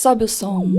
Sobe o som.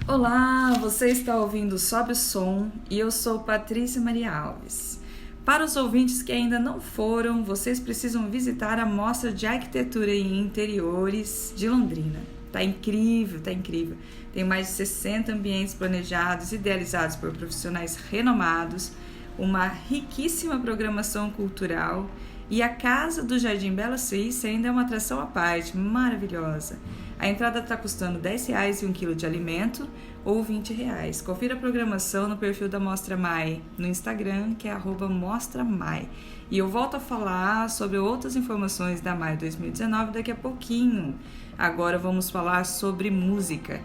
Olá, você está ouvindo Sobe o Som e eu sou Patrícia Maria Alves. Para os ouvintes que ainda não foram, vocês precisam visitar a Mostra de Arquitetura e Interiores de Londrina. Tá incrível, tá incrível. Tem mais de 60 ambientes planejados e idealizados por profissionais renomados, uma riquíssima programação cultural e a Casa do Jardim Bela Suíça ainda é uma atração à parte, maravilhosa. A entrada está custando R$10 e 1 quilo de alimento ou R$20. Confira a programação no perfil da Mostra Mai no Instagram, que é @MostraMai. E eu volto a falar sobre outras informações da Mai 2019 daqui a pouquinho. Agora vamos falar sobre música.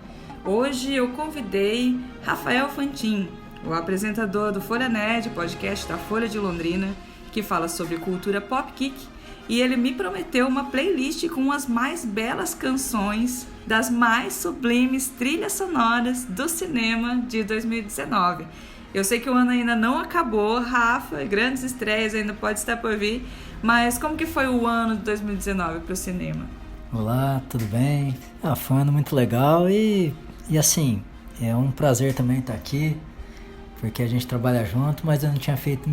Hoje eu convidei Rafael Fantin, o apresentador do Folha Nerd, podcast da Folha de Londrina, que fala sobre cultura pop geek, e ele me prometeu uma playlist com as mais belas canções das mais sublimes trilhas sonoras do cinema de 2019. Eu sei que o ano ainda não acabou, Rafa, grandes estreias ainda pode estar por vir, mas como que foi o ano de 2019 para o cinema? Olá, tudo bem? Foi um ano muito legal e assim, é um prazer também estar aqui, porque a gente trabalha junto, mas eu não tinha feito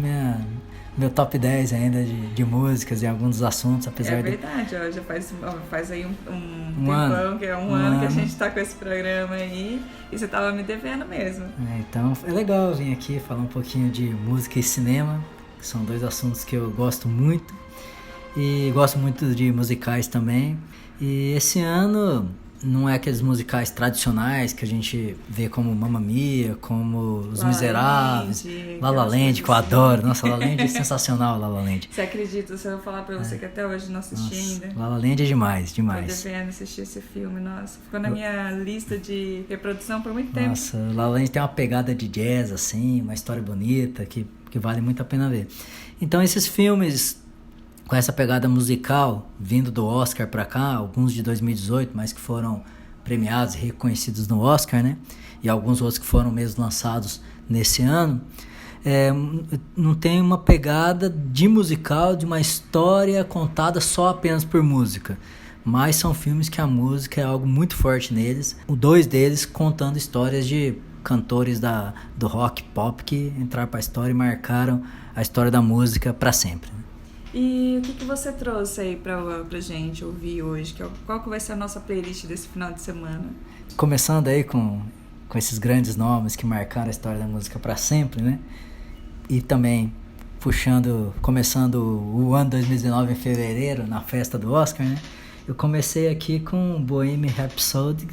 meu top 10 ainda de músicas e alguns assuntos, apesar de... É verdade, ó, já faz aí um tempão, que é um ano que a gente tá com esse programa aí, e você tava me devendo mesmo. Então é legal vir aqui falar um pouquinho de música e cinema, que são dois assuntos que eu gosto muito, e gosto muito de musicais também. E esse ano não é aqueles musicais tradicionais que a gente vê como Mamma Mia, como Os Miseráveis, La La Land, que eu adoro. Nossa, La La Land é sensacional, La La Land. Você acredita, se eu falar pra você que até hoje não assisti ainda? La La Land é demais. Tô devendo assistir esse filme, nossa. Ficou na minha lista de reprodução por muito tempo. Nossa, La La Land tem uma pegada de jazz, assim, uma história bonita, que vale muito a pena ver. Então esses filmes com essa pegada musical, vindo do Oscar pra cá, alguns de 2018, mas que foram premiados e reconhecidos no Oscar, né? E alguns outros que foram mesmo lançados nesse ano, não tem uma pegada de musical, de uma história contada só apenas por música, mas são filmes que a música é algo muito forte neles, dois deles contando histórias de cantores do rock pop que entraram pra história e marcaram a história da música pra sempre. E o que você trouxe aí pra gente ouvir hoje? Qual que vai ser a nossa playlist desse final de semana? Começando aí com esses grandes nomes que marcaram a história da música para sempre, né? E também começando o ano 2019 em fevereiro, na festa do Oscar, né? Eu comecei aqui com Bohemian Rhapsody,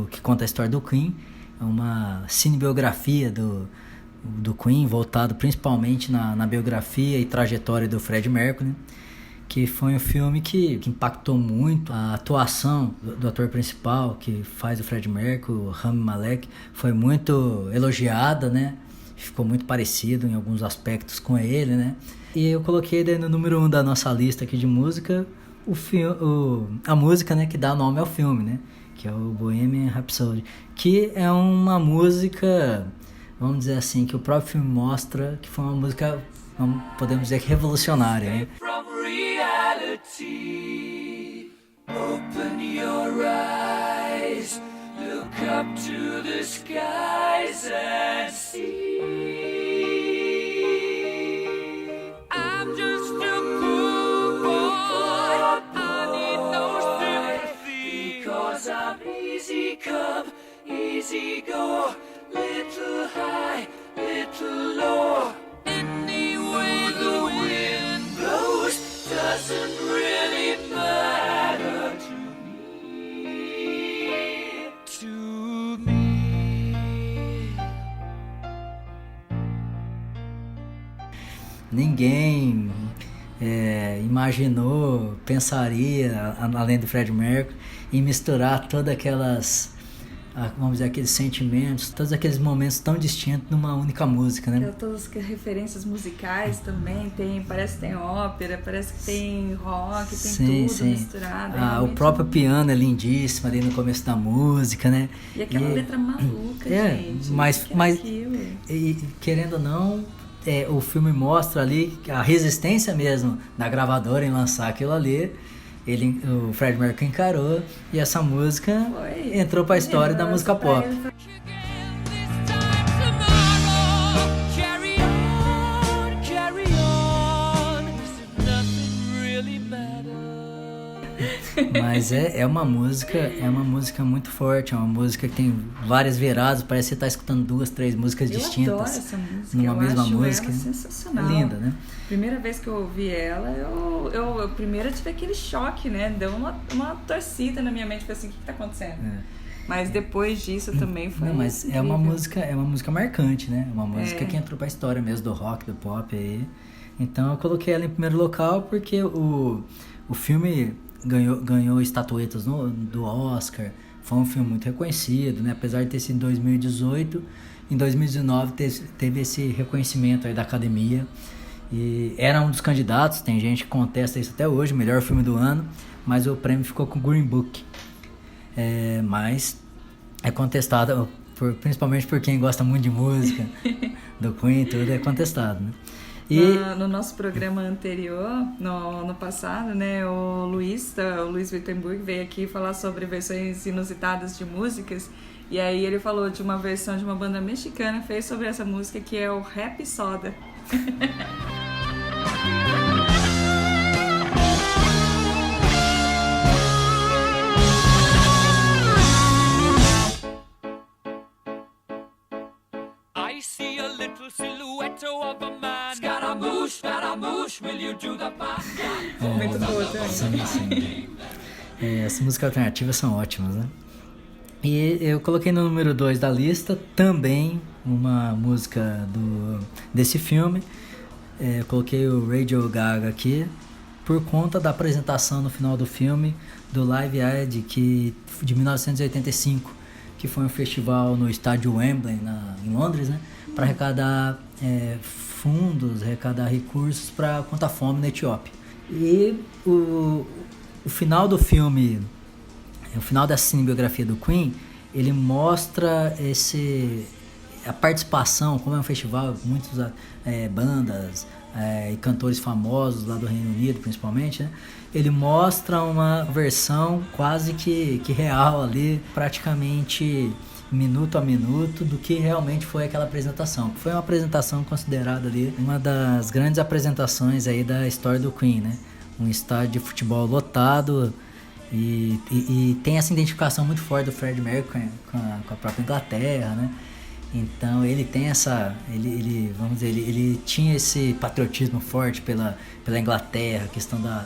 que conta a história do Queen, é uma cinebiografia do Queen, voltado principalmente na biografia e trajetória do Freddie Mercury, que foi um filme que impactou muito. A atuação do ator principal, que faz o Freddie Mercury, o Rami Malek, foi muito elogiada, né? Ficou muito parecido em alguns aspectos com ele, né? E eu coloquei daí no número 1 da nossa lista aqui de música a música, né, que dá nome ao filme, né? Que é o Bohemian Rhapsody, que é uma música, vamos dizer assim, que o próprio filme mostra que foi uma música, podemos dizer que revolucionária, né? Open your eyes, look up to the skies and see. I'm just a poor boy, I need no sympathy, because I'm easy come, easy go, little high, little low. Any way the wind blows doesn't really matter to me. Ninguém pensaria, além do Freddie Mercury, em misturar todas vamos dizer, aqueles sentimentos, todos aqueles momentos tão distintos numa única música, né? Todas as referências musicais também, parece que tem ópera, parece que tem rock, tem tudo misturado. O próprio piano é lindíssimo ali no começo da música, né? E aquela letra maluca, gente. Mas querendo ou não, o filme mostra ali a resistência mesmo da gravadora em lançar aquilo ali. O Fred Mercury encarou e essa música entrou para a história da música pop. Mas é uma música muito forte, é uma música que tem várias viradas, parece que você tá escutando 2, 3 músicas distintas. Eu adoro essa música, numa mesma música. Ela sensacional. É linda, né? Primeira vez que eu ouvi ela, eu primeiro tive aquele choque, né? Deu uma torcida na minha mente, falei assim, o que tá acontecendo? Mas depois disso também foi. Não, mas é uma música marcante, né? Uma música que entrou pra história mesmo do rock, do pop aí. Então eu coloquei ela em primeiro local porque o filme ganhou estatuetas do Oscar. Foi um filme muito reconhecido, né? Apesar de ter sido em 2018, em 2019 teve esse reconhecimento aí da academia. E era um dos candidatos, tem gente que contesta isso até hoje, melhor filme do ano, mas o prêmio ficou com Green Book. Mas é contestado, principalmente por quem gosta muito de música, do Queen, tudo é contestado, né? No nosso programa anterior, no passado, né, o Luiz Wittenburg veio aqui falar sobre versões inusitadas de músicas, e aí ele falou de uma versão de uma banda mexicana, fez sobre essa música que é o Rap Soda. I see a little silhouette of a man. Scaramouche, will you do the man? Muito boa também. Sim. As músicas alternativas são ótimas, né? E eu coloquei no número 2 da lista também uma música desse filme. Eu coloquei o Radio Gaga aqui por conta da apresentação no final do filme do Live Aid de 1985, que foi um festival no estádio Wembley, em Londres, né? Para arrecadar fundos, arrecadar recursos contra a fome na Etiópia. E o final do filme, o final dessa cinebiografia do Queen, ele mostra a participação, como é um festival, muitas bandas e cantores famosos lá do Reino Unido, principalmente, né? Ele mostra uma versão quase que real ali, praticamente minuto a minuto, do que realmente foi aquela apresentação. Foi uma apresentação considerada ali uma das grandes apresentações aí da história do Queen, né? Um estádio de futebol lotado e tem essa identificação muito forte do Fred Mercury com a própria Inglaterra, né? Então ele tem ele tinha esse patriotismo forte pela Inglaterra, a questão da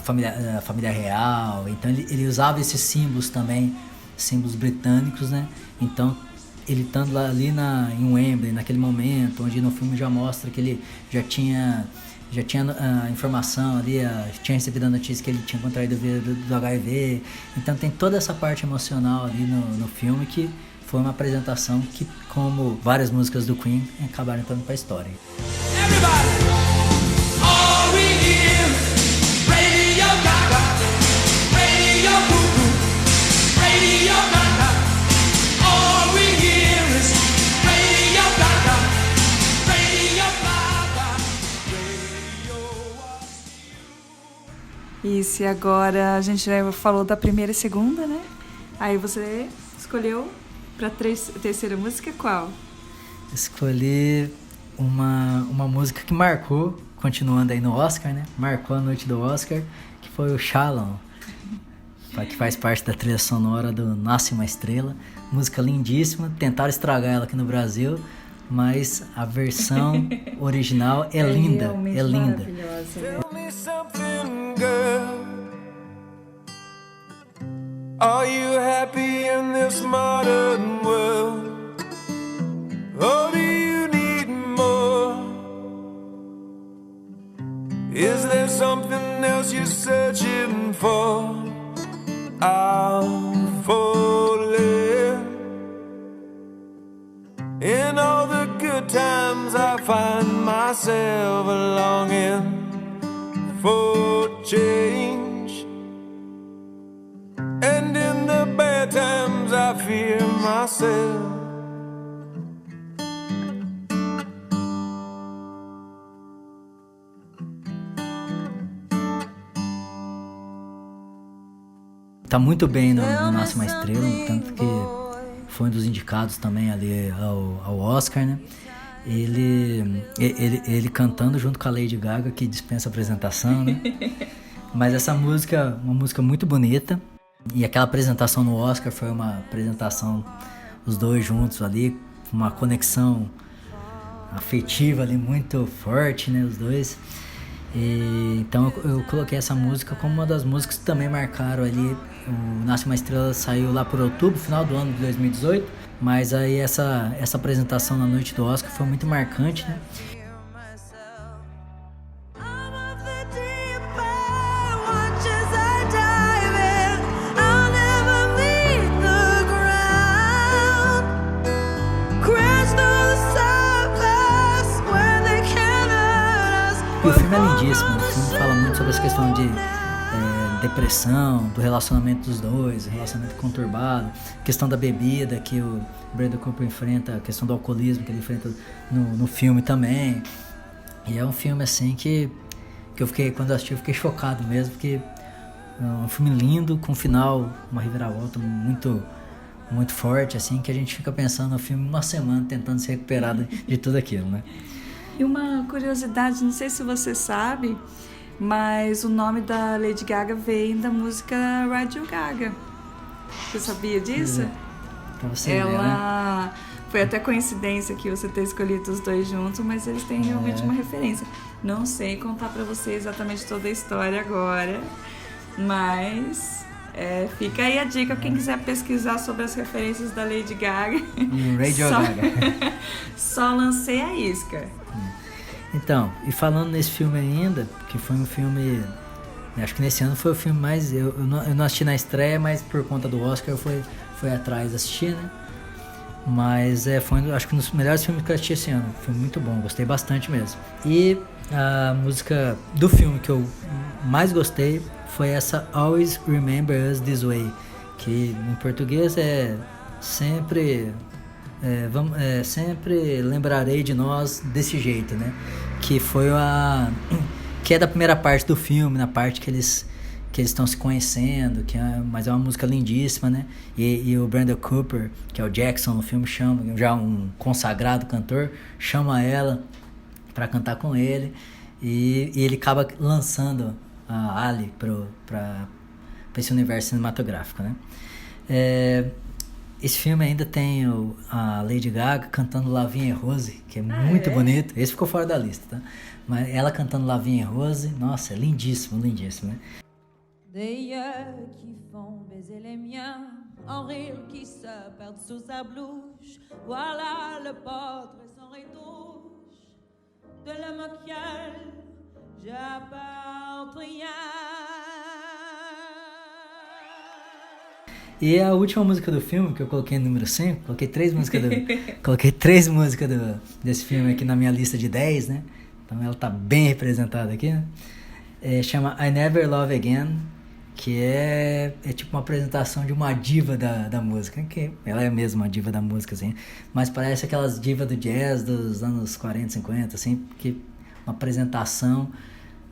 família real. Então ele usava esses símbolos também, símbolos britânicos, né? Então ele estando lá ali em Wembley, naquele momento, onde no filme já mostra que ele já tinha a informação ali, tinha recebido a notícia que ele tinha contraído o vírus do HIV. Então tem toda essa parte emocional ali no filme, que foi uma apresentação que, como várias músicas do Queen, acabaram entrando para a história. Isso, e agora a gente já falou da primeira e segunda, né? Aí você escolheu para terceira música qual? Escolhi uma música que marcou, continuando aí no Oscar, né? Marcou a noite do Oscar, que foi o Shalom, que faz parte da trilha sonora do Nasce Uma Estrela. Música lindíssima, tentaram estragar ela aqui no Brasil, mas a versão original é linda, é linda. Tell me something, girl. Are you happy in this modern world? Or do you need more? Is there something else you're searching for? I'm falling. In all the good times I find myself longing for change, and in the bad times I fear myself. Tá muito bem no Nasce Uma Estrela, tanto que foi um dos indicados também ali ao Oscar, né? Ele cantando junto com a Lady Gaga, que dispensa apresentação, né? Mas essa música, uma música muito bonita, e aquela apresentação no Oscar foi uma apresentação, os dois juntos ali, uma conexão afetiva ali muito forte, né? Os dois. Então eu coloquei essa música como uma das músicas que também marcaram ali. O Nasce Uma Estrela saiu lá por outubro, final do ano de 2018, mas aí essa apresentação na noite do Oscar foi muito marcante, né? E o filme é lindíssimo, o filme fala muito sobre essa questão de depressão, do relacionamento dos dois, relacionamento conturbado, questão da bebida que o Bradley Cooper enfrenta, a questão do alcoolismo que ele enfrenta no filme também. E é um filme assim que eu fiquei, quando eu assisti, eu fiquei chocado mesmo, porque é um filme lindo, com um final, uma reviravolta muito, muito forte, assim, que a gente fica pensando no filme uma semana tentando se recuperar de tudo aquilo, né? E uma curiosidade, não sei se você sabe, mas o nome da Lady Gaga vem da música Radio Gaga. Você sabia disso? Pra você ver, né? Foi até coincidência que você ter escolhido os dois juntos, mas eles têm realmente uma referência. Não sei contar pra você exatamente toda a história agora, mas fica aí a dica, quem quiser pesquisar sobre as referências da Lady Gaga. Radio Gaga. Só lancei a isca. Então, e falando nesse filme ainda, que foi um filme, acho que nesse ano foi o filme mais, eu não assisti na estreia, mas por conta do Oscar eu fui atrás de assistir, né? Mas foi, acho que um dos melhores filmes que eu assisti esse ano, foi muito bom, gostei bastante mesmo. E a música do filme que eu mais gostei foi essa Always Remember Us This Way, que em português sempre lembrarei de nós desse jeito, né? Que foi que é da primeira parte do filme, na parte que eles estão se conhecendo, mas é uma música lindíssima, né? E o Bradley Cooper, que é o Jackson no filme, chama, já um consagrado cantor, chama ela para cantar com ele, e ele acaba lançando a Ali para esse universo cinematográfico, né? Esse filme ainda tem a Lady Gaga cantando La Vie en Rose, que é muito bonito. Esse ficou fora da lista, tá? Mas ela cantando La Vie en Rose, nossa, é lindíssimo, lindíssimo, né? Des yeux qui font baiser les miens, un rire qui se perd sous sa blouche. Voilà le portrait sans retouche de l'homme auquel j'appartiens. E a última música do filme, que eu coloquei no número 5, coloquei três músicas desse filme aqui na minha lista de 10, né? Então ela tá bem representada aqui, né? Chama I Never Love Again, que é tipo uma apresentação de uma diva da música, que ela é mesmo uma diva da música, assim, mas parece aquelas divas do jazz dos anos 40, 50, assim, que uma apresentação,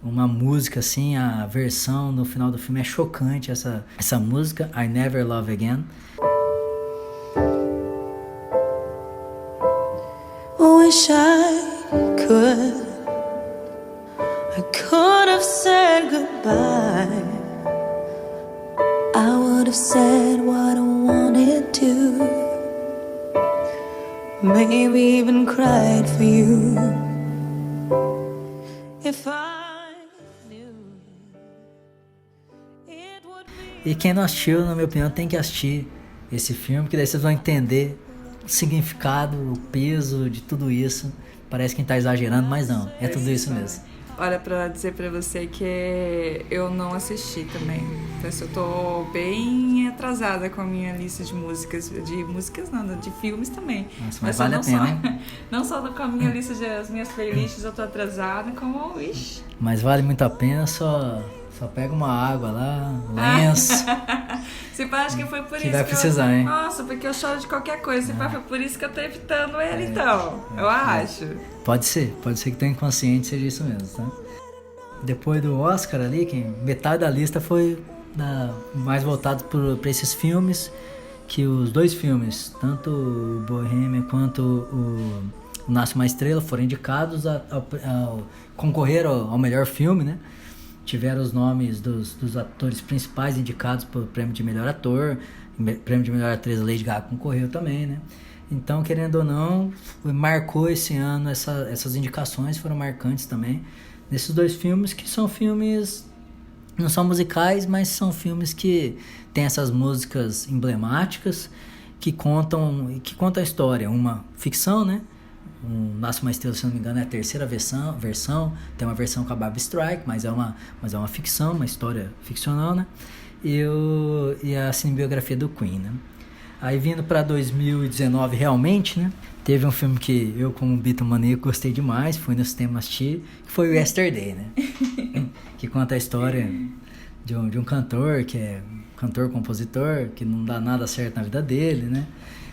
uma música, assim, a versão no final do filme é chocante, essa música, I Never Love Again. Wish I could have said goodbye. I would have said what I wanted to. Maybe even cried for you. If I knew it would be. E quem não assistiu, na minha opinião, tem que assistir esse filme, que daí vocês vão entender o significado, o peso de tudo isso. Parece que tá exagerando, mas não, é tudo isso mesmo. Olha, pra dizer pra você que eu não assisti também. Então, eu tô bem atrasada com a minha lista de músicas não, de filmes também. Nossa, mas vale a pena, hein? Não só com a minha lista das minhas playlists eu tô atrasada, como Mas vale muito a pena, só pega uma água lá, lenço. Se pá, acho que foi por que isso vai precisar, hein? Nossa, porque eu choro de qualquer coisa. Se pá, foi por isso que eu tô evitando ele, então. Eu acho. Pode ser que teu inconsciente seja isso mesmo, tá? Depois do Oscar ali, que metade da lista foi mais voltado para esses filmes, que os dois filmes, tanto o Bohemian quanto o Nasce Uma Estrela, foram indicados concorreram ao melhor filme, né? Tiveram os nomes dos atores principais indicados para o prêmio de melhor ator, prêmio de melhor atriz. Lady Gaga concorreu também, né? Então, querendo ou não, marcou esse ano, essas indicações foram marcantes também, nesses dois filmes, que são filmes, não são musicais, mas são filmes que tem essas músicas emblemáticas, que contam a história, uma ficção, né? Nasce Uma Estrela, se não me engano, é a terceira versão, tem uma versão com a Barbra Streisand, mas é uma ficção, uma história ficcional, né? E a cinebiografia do Queen, né? Aí vindo para 2019 realmente, né? Teve um filme que eu, como bitomaníaco, gostei demais, fui no cinema assistir, que foi o Yesterday, né? Que conta a história de um cantor, que é cantor-compositor, que não dá nada certo na vida dele, né?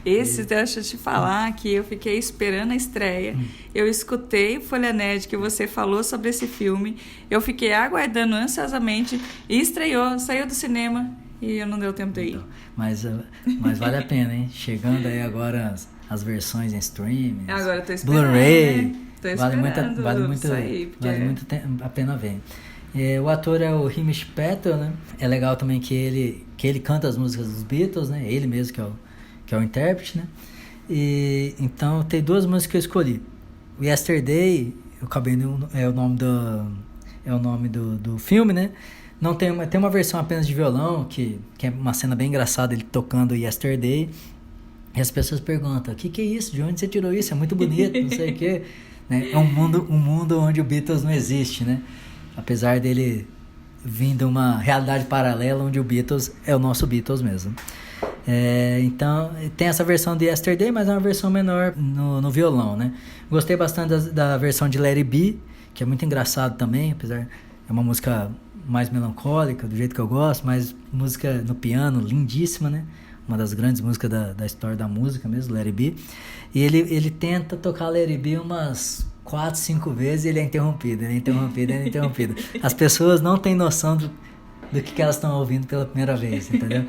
Deixa eu te falar que eu fiquei esperando a estreia. Eu escutei o Folha Nerd que você falou sobre esse filme. Eu fiquei aguardando ansiosamente e estreou, saiu do cinema e eu não deu tempo de ir. Então, mas vale a pena, hein? Chegando aí agora as versões em streaming. Agora eu tô esperando, Blu-ray. né? Tô esperando Vale muito a pena ver. O ator é o Hamish Patel, né? É legal também que ele canta as músicas dos Beatles, né? Ele mesmo que é o intérprete, né? E então tem duas músicas que eu escolhi. O Yesterday, eu acabei é o nome do filme, né? Não tem uma versão apenas de violão, que é uma cena bem engraçada, ele tocando Yesterday. E as pessoas perguntam: o que é isso? De onde você tirou isso? É muito bonito, não sei o quê. Né? É um mundo onde o Beatles não existe, né? Apesar dele vir de uma realidade paralela onde o Beatles é o nosso Beatles mesmo. Então tem essa versão de Yesterday, mas é uma versão menor no violão, né? Gostei bastante da versão de Let It Be, que é muito engraçado também, apesar é uma música mais melancólica, do jeito que eu gosto, mas música no piano, lindíssima, né? Uma das grandes músicas da história da música mesmo, Let It Be. E ele tenta tocar Let It Be umas 4, 5 vezes e ele é interrompido. As pessoas não têm noção do que elas estão ouvindo pela primeira vez, entendeu?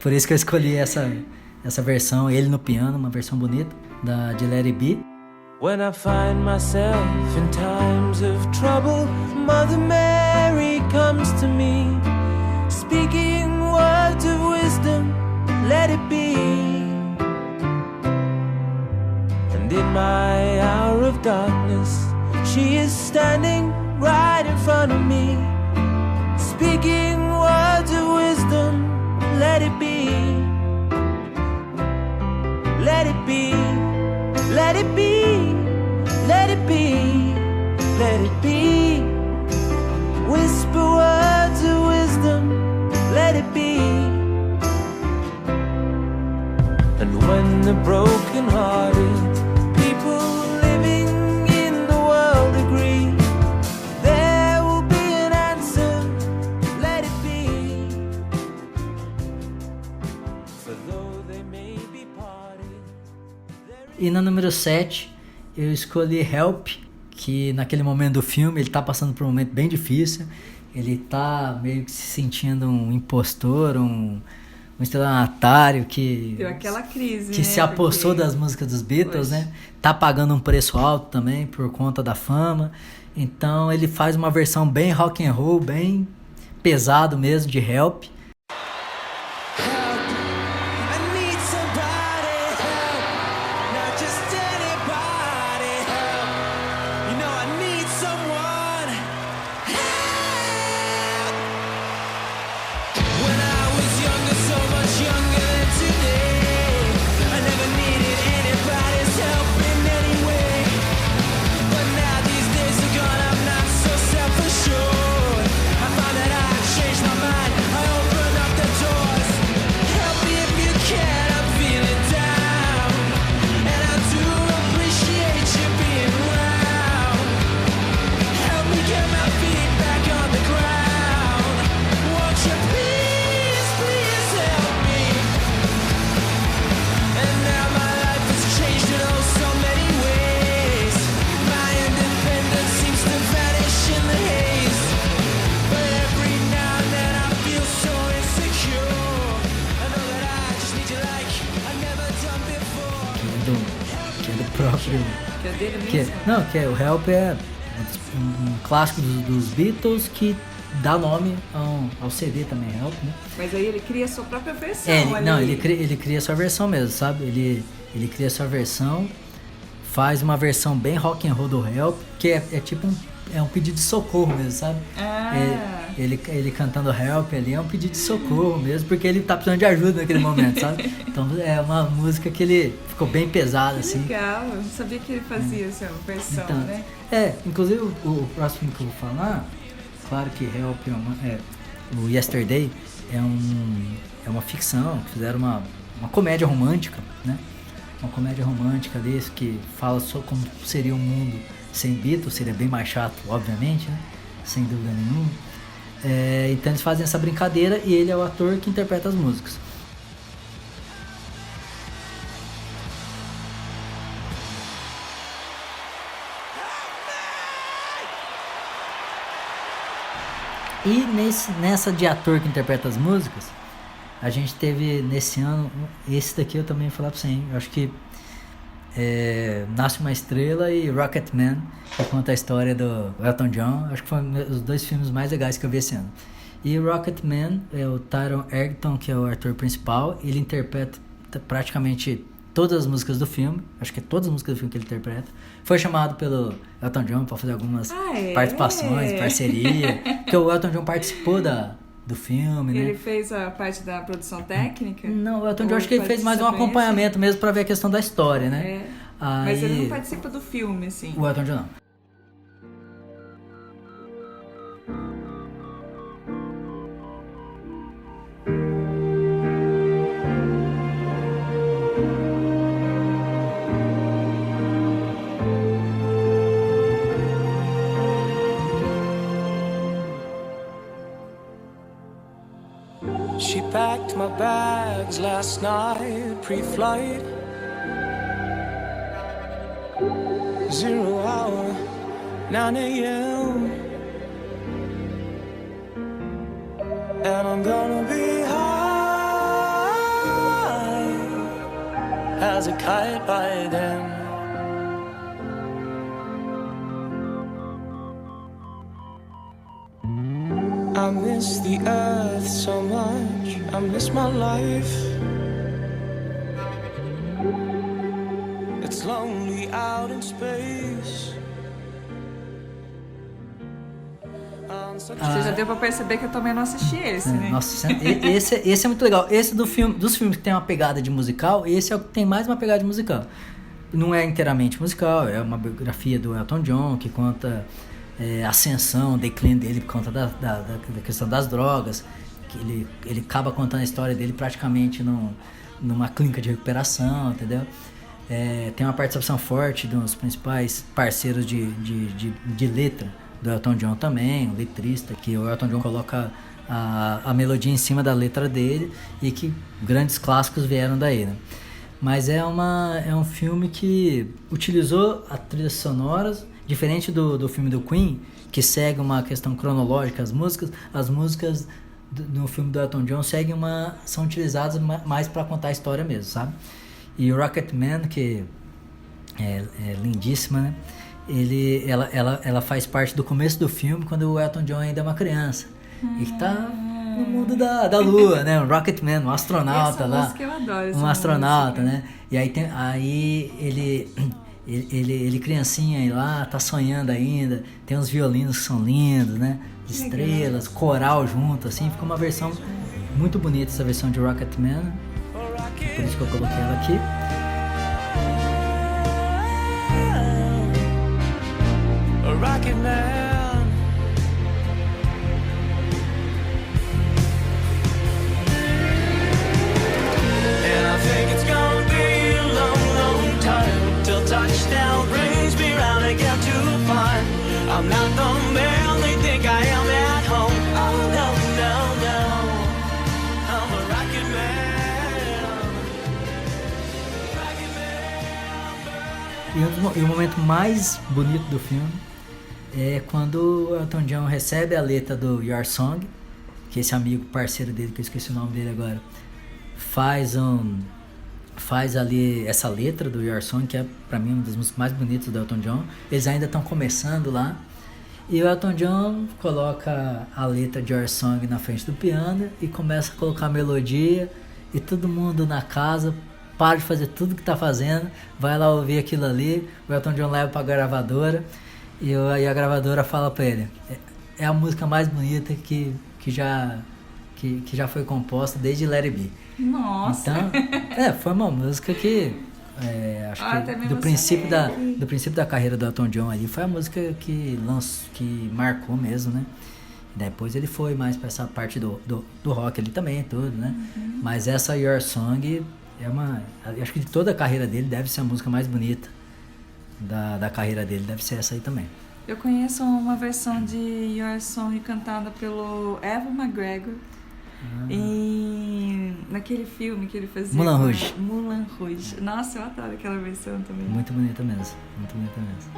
Por isso que eu escolhi essa versão, ele no piano, uma versão bonita, de Let It Be. When I find myself in times of trouble, Mother Mary comes to me, speaking words of wisdom, let it be. And in my hour of darkness, she is standing right in front of me, speaking words of wisdom, let it be. Let it be, let it be, let it be, let it be. Whisper words of wisdom, let it be. And when the broken-hearted people living in the world agree, there will be an answer, let it be. For though they may be parted. E na número 7, eu escolhi Help, que naquele momento do filme ele tá passando por um momento bem difícil. Ele tá meio que se sentindo um impostor, um estelionatário que... Deu aquela crise, que né? se apossou das músicas dos Beatles, né? Tá pagando um preço alto também por conta da fama. Então ele faz uma versão bem rock and roll, bem pesado mesmo, de Help. I found that I've changed my mind. I que é do próprio... Que é dele mesmo? Que é o Help é um clássico dos Beatles que dá nome ao CD também, Help, né? Mas aí ele cria a sua própria versão ele cria a sua versão mesmo, sabe? Ele cria a sua versão, faz uma versão bem rock and roll do Help, que é tipo um pedido de socorro mesmo, sabe? Ele cantando Help ali é um pedido de socorro mesmo, porque ele tá precisando de ajuda naquele momento, sabe? Então é uma música que ele ficou bem pesada, assim. Legal, eu não sabia que ele fazia essa versão, então, né? Inclusive o próximo que eu vou falar, claro que Help o Yesterday é uma ficção, fizeram uma comédia romântica, né? Uma comédia romântica desse que fala só como seria um mundo sem Beatles, seria bem mais chato, obviamente, né? Sem dúvida nenhuma. Então eles fazem essa brincadeira e ele é o ator que interpreta as músicas. E nessa de ator que interpreta as músicas, a gente teve nesse ano, esse daqui eu também vou falar pra você, hein? Eu acho que Nasce uma Estrela e Rocketman, que conta a história do Elton John. Acho que foram os dois filmes mais legais que eu vi esse ano. E Rocketman é o Taron Egerton, que é o ator principal. Ele interpreta praticamente todas as músicas do filme. Acho que é todas as músicas do filme que ele interpreta. Foi chamado pelo Elton John para fazer algumas participações, parceria. Porque o Elton John participou do filme, né? Ele fez a parte da produção técnica? Não, o Elton John acho que ele fez mais um acompanhamento mesmo para ver a questão da história, né? Mas ele não participa do filme, assim. O Elton John não. She packed my bags last night, pre-flight. 0 hour, 9 a.m. And I'm gonna be high as a kite by then. I miss the earth so much, I miss my life. It's lonely out in space. Você já deu pra perceber que eu também não assisti esse, né? Nossa, esse é muito legal. Esse dos filmes que tem uma pegada de musical, esse é o que tem mais uma pegada de musical. Não é inteiramente musical, é uma biografia do Elton John que conta ascensão, declínio dele por conta da questão das drogas, que ele acaba contando a história dele praticamente numa clínica de recuperação, entendeu? Tem uma participação forte dos principais parceiros de letra do Elton John também, o letrista, que o Elton John coloca a melodia em cima da letra dele e que grandes clássicos vieram daí, né? Mas é um filme que utilizou as trilhas sonoras. Diferente do filme do Queen, que segue uma questão cronológica, as músicas no filme do Elton John são utilizadas mais para contar a história mesmo, sabe? E o Rocketman, que é lindíssima, né? Ela faz parte do começo do filme, quando o Elton John ainda é uma criança. E que tá no mundo da lua, né? Um Rocketman, um astronauta lá. Música eu adoro, um astronauta, música, né? E aí ele criancinha lá, tá sonhando ainda, tem uns violinos que são lindos, né? Estrelas, coral junto, assim, fica uma versão muito bonita, essa versão de Rocketman, por isso que eu coloquei ela aqui. Rocketman. And I think it's gonna be a long, long time till touchdown brings me round again to find I'm not the man they think I am at home. Oh no, no, no, I'm a rocket man. E o momento mais bonito do filme é quando o Elton John recebe a letra do Your Song, que esse amigo parceiro dele, que eu esqueci o nome dele agora, faz faz ali essa letra do Your Song, que é pra mim uma das músicas mais bonitas do Elton John. Eles ainda estão começando lá. E o Elton John coloca a letra de Your Song na frente do piano e começa a colocar a melodia, e todo mundo na casa para de fazer tudo que tá fazendo, vai lá ouvir aquilo ali. O Elton John leva pra gravadora e a gravadora fala pra ele: é a música mais bonita que já foi composta desde Let It Be. Nossa! Então, foi uma música que acho que do princípio da carreira do Elton John ali, foi a música que marcou mesmo, né? Depois ele foi mais pra essa parte do rock ali também, tudo, né? Uhum. Mas essa Your Song acho que de toda a carreira dele deve ser a música mais bonita da carreira dele, deve ser essa aí também. Eu conheço uma versão de Your Song cantada pelo Evan McGregor naquele filme que ele fazia. Moulin Rouge. Moulin Rouge. Nossa, eu adoro aquela versão também. Muito bonita mesmo, muito bonita mesmo.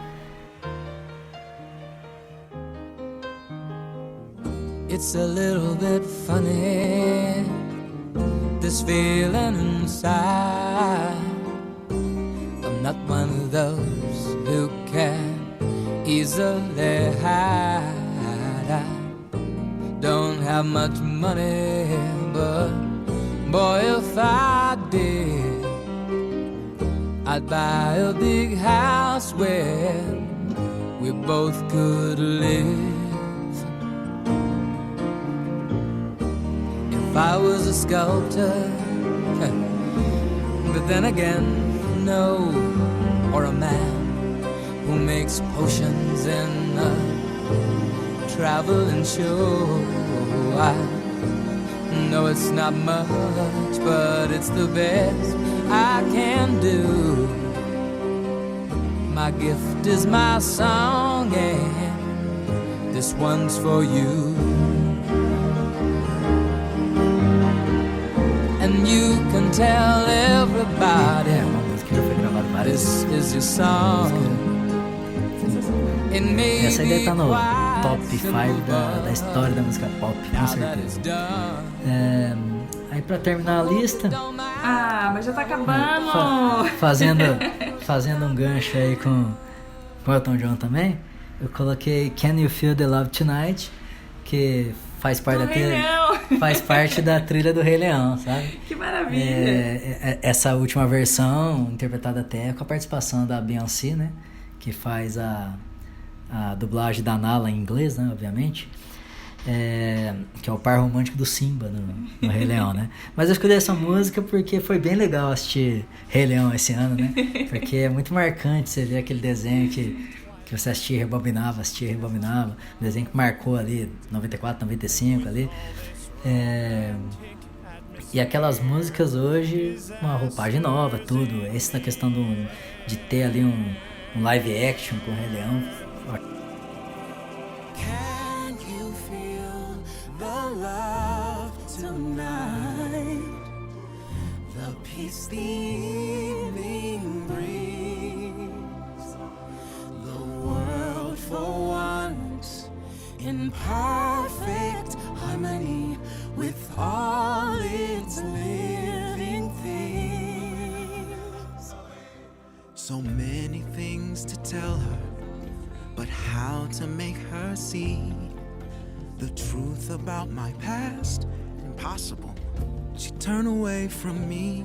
It's a little bit funny, this feeling inside. I'm not one of those who can easily hide. I don't have much money, but boy, if I did, I'd buy a big house where we both could live. If I was a sculptor, but then again, no, or a man who makes potions in a traveling show. I know it's not much, but it's the best I can do. My gift is my song, and this one's for you. And you can tell everybody this is your song. Essa ideia tá no top 5 da história da música pop, com certeza. Aí pra terminar a lista... mas já tá acabando! Fazendo um gancho aí com o Elton John também, eu coloquei Can You Feel the Love Tonight, que faz parte da trilha do Rei Leão, sabe? Que maravilha! Essa última versão, interpretada até com a participação da Beyoncé, né? Que faz a dublagem da Nala em inglês, né? Obviamente. Que é o par romântico do Simba no Rei Leão, né? Mas eu escolhi essa música porque foi bem legal assistir Rei Leão esse ano, né? Porque é muito marcante você ver aquele desenho que você assistia e rebobinava, um desenho que marcou ali 94, 95 ali. E aquelas músicas hoje, uma roupagem nova, tudo. Essa questão de ter ali um live action com o Rei Leão. Can you feel the love tonight? The peace the evening brings. The world for once in perfect harmony with all its living things. So many things to tell her, but how to make her see the truth about my past? Impossible. She'd turn away from me.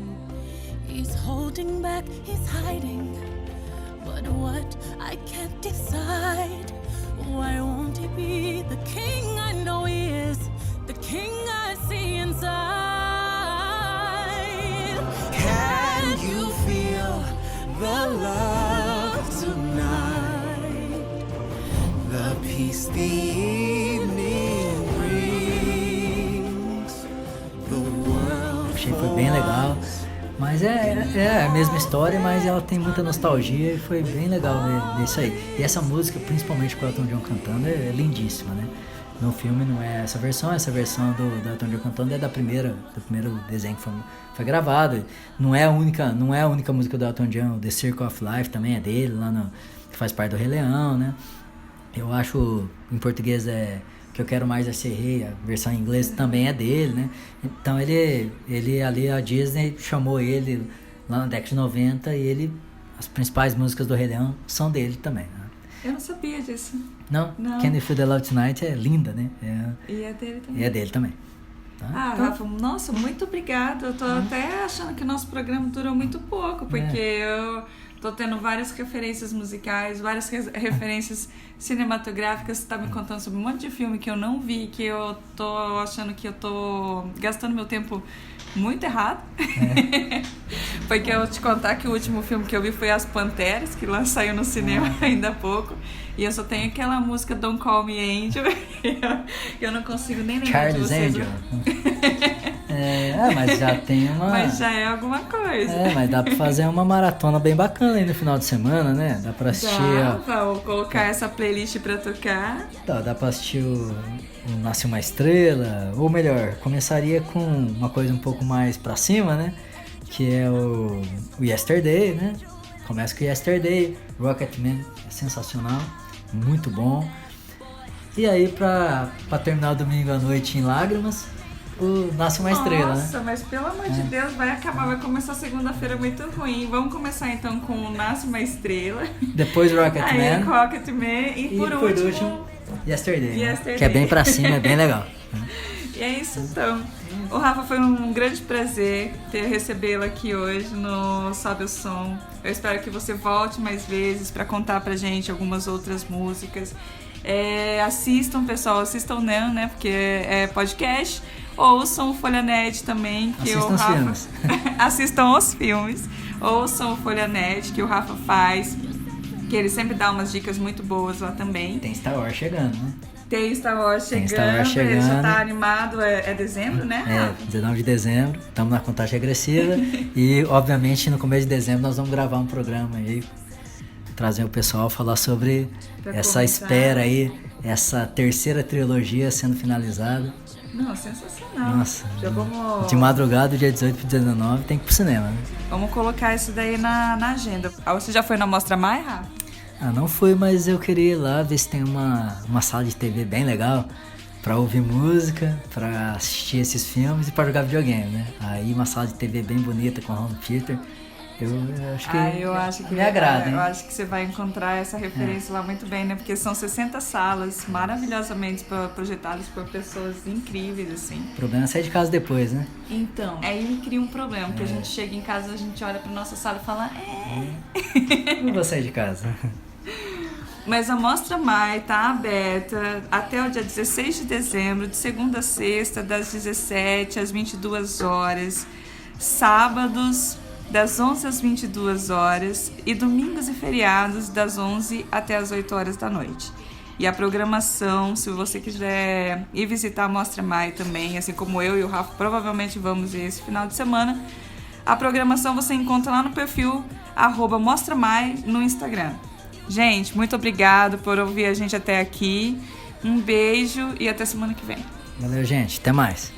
He's holding back, he's hiding, but what I can't decide. Why won't he be the king I know he is, the king I see inside? Can you feel the love tonight? The peace the evening brings. The world. Achei que foi bem legal. Mas é a mesma história, mas ela tem muita nostalgia e foi bem legal ver isso aí. E essa música, principalmente com o Elton John cantando, é lindíssima, né? No filme não é essa versão do Elton John cantando é do primeiro desenho que foi gravado. Não é a única música do Elton John, The Circle of Life também é dele, que faz parte do Rei Leão, né? Eu acho, em português Que Eu Quero Mais É Ser Rei, a versão em inglês também é dele, né? Então ele ali, a Disney chamou ele lá na década de 90, e as principais músicas do Rei Leão são dele também, né? Eu não sabia disso. Não? Não. Can You Feel the Love Tonight é linda, né? E é dele também. E é dele também. Tá? Rafa, nossa, muito obrigada. Eu tô até achando que o nosso programa durou muito pouco, porque eu tô tendo várias referências musicais, várias referências cinematográficas. Você tá me contando sobre um monte de filme que eu não vi, que eu tô achando que eu tô gastando meu tempo muito errado. Porque eu vou te contar que o último filme que eu vi foi As Panteras, que lá saiu no cinema ainda há pouco. E eu só tenho aquela música Don't Call Me Angel. Eu não consigo nem lembrar de vocês. Angel. Mas já tem uma... Mas já é alguma coisa. Mas dá pra fazer uma maratona bem bacana aí no final de semana, né? Dá pra assistir... Vou colocar essa playlist pra tocar. Dá pra assistir o Nasce Uma Estrela, ou melhor, começaria com uma coisa um pouco mais pra cima, né? Que é o Yesterday, né? Começa com o Yesterday, Rocketman, é sensacional, muito bom. E aí pra terminar o domingo à noite em lágrimas, o Nasce Uma Estrela, né? Nossa, mas pelo amor de Deus, vai começar segunda-feira muito ruim. Vamos começar então com o Nasce Uma Estrela. Depois Rocketman. Aí Rocketman e por último Yesterday. Que é bem pra cima, é bem legal. E é isso então. O Rafa, foi um grande prazer recebê-lo aqui hoje no Sobe o Som. Eu espero que você volte mais vezes para contar pra gente algumas outras músicas. Assistam, pessoal, assistam não, né? Porque é podcast. Ouçam o Folha Net também, que assistam o Rafa... os filmes. Assistam os filmes. Ouçam o Folha Net, que o Rafa faz, que ele sempre dá umas dicas muito boas lá também. Tem Star Wars chegando, né? Tem Star Wars chegando, ele já tá animado, é dezembro, né, Rafa? 19 de dezembro, estamos na contagem regressiva e, obviamente, no começo de dezembro nós vamos gravar um programa aí, trazer o pessoal falar sobre essa espera aí, essa terceira trilogia sendo finalizada. Não, sensacional. Nossa, já vamos... de madrugada, dia 18 para 19, tem que ir pro cinema, né? Vamos colocar isso daí na agenda. Você já foi na Mostra Mai, Rafa? Não fui, mas eu queria ir lá ver se tem uma sala de TV bem legal pra ouvir música, pra assistir esses filmes e pra jogar videogame, né? Aí uma sala de TV bem bonita com home theater, eu acho que me agrada, hein? Eu acho que você vai encontrar essa referência lá muito bem, né? Porque são 60 salas maravilhosamente projetadas por pessoas incríveis, assim. O problema é sair de casa depois, né? Então, aí cria um problema, porque a gente chega em casa, a gente olha pra nossa sala e fala... Não vou sair de casa. Mas a Mostra Mai tá aberta até o dia 16 de dezembro, de segunda a sexta, das 17 às 22 horas, sábados das 11 às 22 horas e domingos e feriados das 11 até as 8 horas da noite. E a programação, se você quiser ir visitar a Mostra Mai também, assim como eu e o Rafa provavelmente vamos ir esse final de semana, a programação você encontra lá no perfil @mostramai no Instagram. Gente, muito obrigado por ouvir a gente até aqui. Um beijo e até semana que vem. Valeu, gente. Até mais.